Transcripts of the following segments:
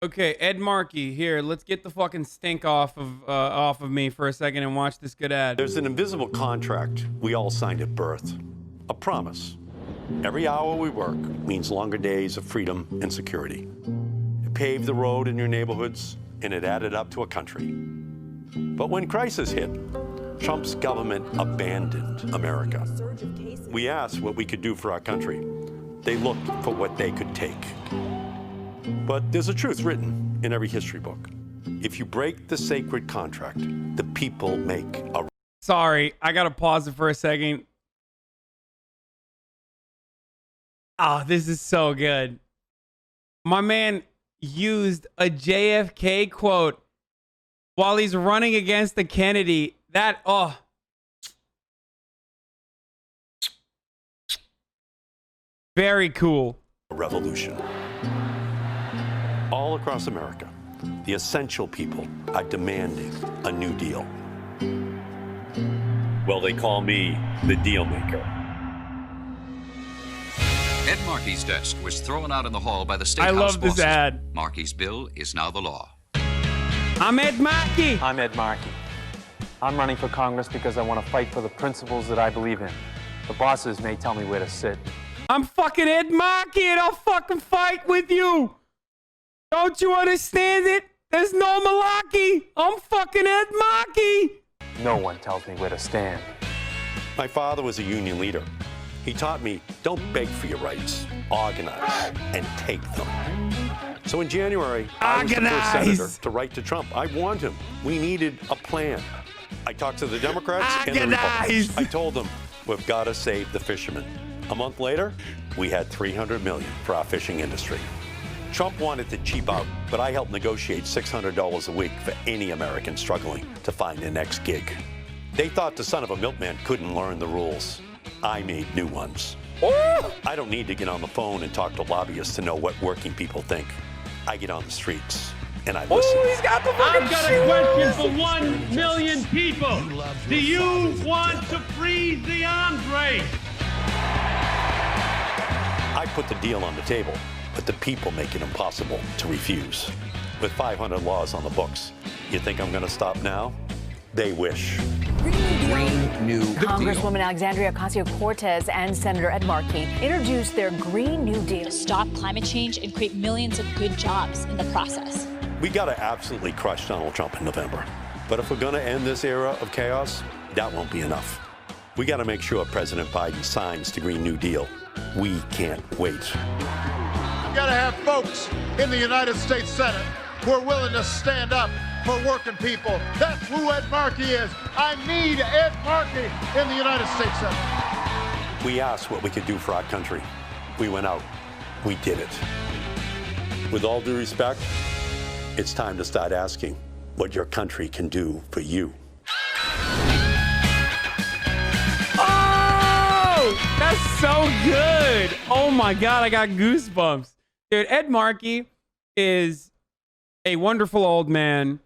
Okay, Ed Markey, here. Let's get the fucking stink off of me for a second and watch this good ad. There's an invisible contract we all signed at birth. A promise. Every hour we work means longer days of freedom and security. It paved the road in your neighborhoods, and it added up to a country. But when crisis hit, Trump's government abandoned America. We asked what we could do for our country. They looked for what they could take. But there's a truth written in every history book. If you break the sacred contract, the people make a... Sorry, I gotta pause it for a second. Oh, this is so good. My man used a JFK quote while he's running against the Kennedy. Very cool. Revolution. All across America, the essential people are demanding a new deal. Well, they call me the deal maker. Ed Markey's desk was thrown out in the hall by the State House I love this bosses. ad. Markey's bill is now the law. I'm Ed Markey. I'm Ed Markey. I'm running for Congress because I want to fight for the principles that I believe in. The bosses may tell me where to sit. I'm fucking Ed Markey and I'll fucking fight with you. Don't you understand it? There's no malarkey. I'm fucking Ed Markey. No one tells me where to stand. My father was a union leader. He taught me, don't beg for your rights, organize and take them. So in January, I was the first senator to write to Trump. I warned him, we needed a plan. I talked to the Democrats and the Republicans. I told them, we've got to save the fishermen. A month later, we had $300 million for our fishing industry. Trump wanted to cheap out, but I helped negotiate $600 a week for any American struggling to find their next gig. They thought the son of a milkman couldn't learn the rules. I made new ones. I don't need to get on the phone and talk to lobbyists to know what working people think. I get on the streets and I listen. He's got the fucking I've got a question for 1 million people. Do you want to freeze the arms race? I put the deal on the table, but the people make it impossible to refuse. With 500 laws on the books, you think I'm going to stop now? They wish. Green New Deal. Congresswoman Alexandria Ocasio-Cortez and Senator Ed Markey introduced their Green New Deal. Stop climate change and create millions of good jobs in the process. We got to absolutely crush Donald Trump in November. But if we're going to end this era of chaos, that won't be enough. We got to make sure President Biden signs the Green New Deal. We can't wait. You've got to have folks in the United States Senate who are willing to stand up for working people. That's who Ed Markey is. I need Ed Markey in the United States Senate. We asked what we could do for our country. We went out. We did it. With all due respect, it's time to start asking what your country can do for you. Oh, that's so good. Oh my God, I got goosebumps. Dude, Ed Markey is a wonderful old man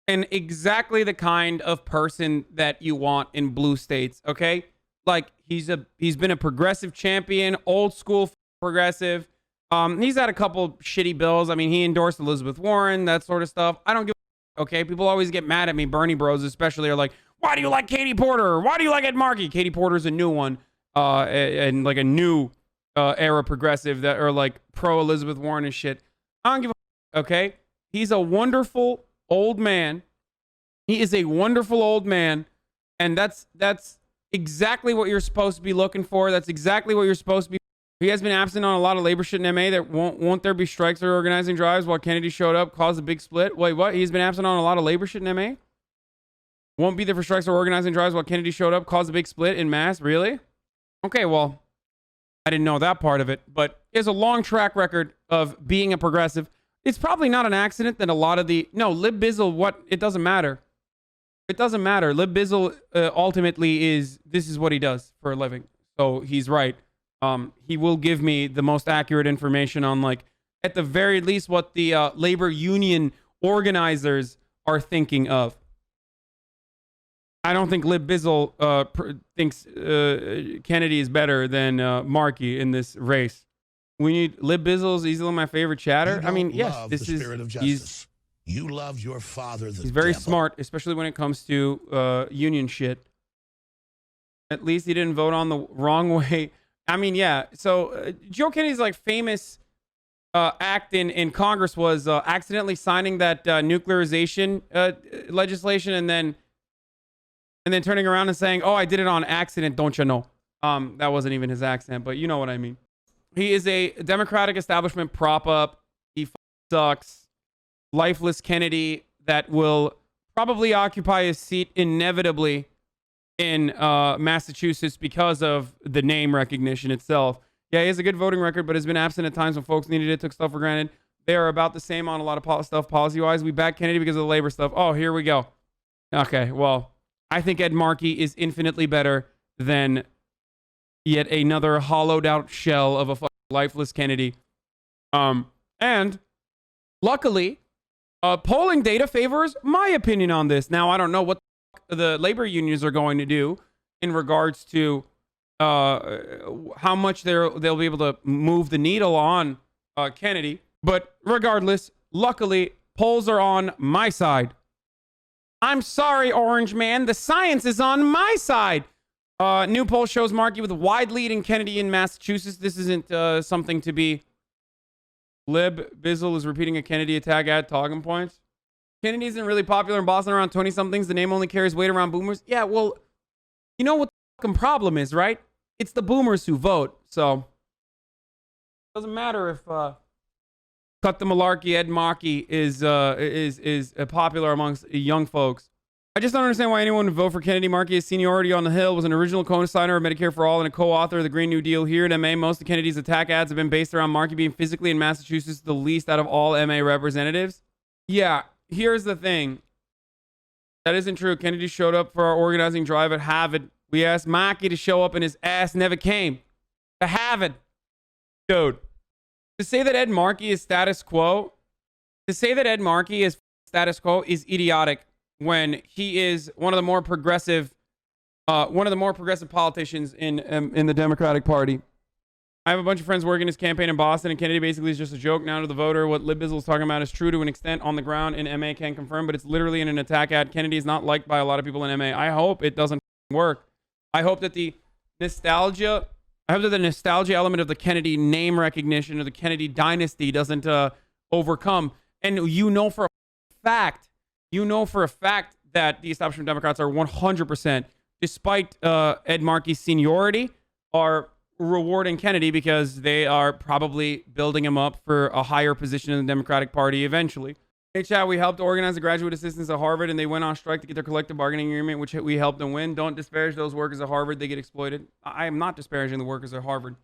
and exactly the kind of person that you want in blue states, okay? Like, he's been a progressive champion, old school progressive. He's had a couple shitty bills. I mean, he endorsed Elizabeth Warren, that sort of stuff. I don't give a okay? People always get mad at me, Bernie bros especially, are like, why do you like Katie Porter? Why do you like Ed Markey? Katie Porter's a new one, and like a new era progressive that are like pro Elizabeth Warren and shit. I don't give a okay? He's a wonderful old man. He is a wonderful old man, and that's exactly what you're supposed to be looking for. That's exactly what you're supposed to be. He has been absent on a lot of labor shit in MA. That won't there be strikes or organizing drives while Kennedy showed up, caused a big split? Wait, what? He's been absent on a lot of labor shit in MA? Won't be there for strikes or organizing drives while Kennedy showed up, caused a big split in mass? Really? Okay, well, I didn't know that part of it, but he has a long track record of being a progressive. It's probably not an accident that a lot of Lib Bizzle, it doesn't matter. It doesn't matter. Lib Bizzle ultimately this is what he does for a living. So he's right. He will give me the most accurate information on, like, at the very least, what the labor union organizers are thinking of. I don't think Lib Bizzle thinks Kennedy is better than Markey in this race. We need Lib Bizzle's easily my favorite chatter. I mean, yes, this is you love your father. He's very smart, especially when it comes to union shit. At least he didn't vote on the wrong way. I mean, yeah. So Joe Kennedy's like famous act in Congress was accidentally signing that nuclearization legislation and then turning around and saying, "Oh, I did it on accident, don't you know?" That wasn't even his accent, but you know what I mean. He is a Democratic establishment prop up. He sucks. Lifeless Kennedy that will probably occupy his seat inevitably in Massachusetts because of the name recognition itself. Yeah, he has a good voting record, but has been absent at times when folks needed it, took stuff for granted. They are about the same on a lot of stuff policy-wise. We back Kennedy because of the labor stuff. Oh, here we go. Okay, well, I think Ed Markey is infinitely better than yet another hollowed-out shell of a fucking lifeless Kennedy. And luckily, polling data favors my opinion on this. Now, I don't know what the labor unions are going to do in regards to how much they'll be able to move the needle on Kennedy. But regardless, luckily, polls are on my side. I'm sorry, Orange Man. The science is on my side. New poll shows Markey with a wide lead in Kennedy in Massachusetts. This isn't something to be... Lib Bizzle is repeating a Kennedy attack ad talking points. Kennedy isn't really popular in Boston around 20-somethings. The name only carries weight around boomers. Yeah, well, you know what the fucking problem is, right? It's the boomers who vote. So, it doesn't matter if Cut the Malarkey, Ed Markey is popular amongst young folks. I just don't understand why anyone would vote for Kennedy. Markey, his seniority on the Hill, was an original co-signer of Medicare for All and a co-author of the Green New Deal. Here at MA, most of Kennedy's attack ads have been based around Markey being physically in Massachusetts the least out of all MA representatives. Yeah, here's the thing. That isn't true. Kennedy showed up for our organizing drive at Harvard. We asked Markey to show up and his ass never came. To Harvard. Dude. To say that Ed Markey is status quo, is idiotic. When he is one of the more progressive politicians in the Democratic Party. I have a bunch of friends working his campaign in Boston, and Kennedy basically is just a joke now to the voter. What Lib Bizzle is talking about is true to an extent on the ground, and MA can confirm, but it's literally in an attack ad. Kennedy is not liked by a lot of people in MA. I hope it doesn't work. I hope that the nostalgia element of the Kennedy name recognition or the Kennedy dynasty doesn't overcome. And you know for a fact that the establishment Democrats are 100%, despite Ed Markey's seniority, are rewarding Kennedy because they are probably building him up for a higher position in the Democratic Party eventually. Hey, chat, we helped organize the graduate assistants at Harvard, and they went on strike to get their collective bargaining agreement, which we helped them win. Don't disparage those workers at Harvard. They get exploited. I am not disparaging the workers at Harvard.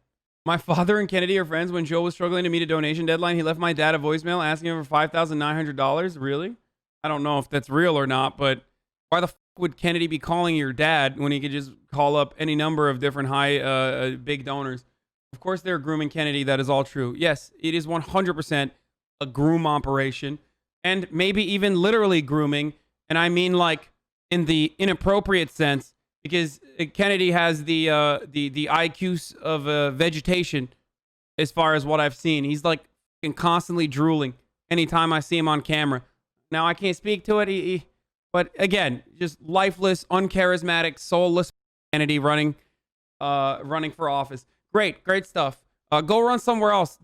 My father and Kennedy are friends. When Joe was struggling to meet a donation deadline, he left my dad a voicemail asking him for $5,900. Really? I don't know if that's real or not, but why the fuck would Kennedy be calling your dad when he could just call up any number of different big donors? Of course they're grooming Kennedy. That is all true. Yes, it is 100% a groom operation, and maybe even literally grooming. And I mean like in the inappropriate sense, because Kennedy has the IQs of vegetation as far as what I've seen. He's like constantly drooling anytime I see him on camera. Now, I can't speak to it, but again, just lifeless, uncharismatic, soulless Kennedy running for office. Great stuff. Go run somewhere else.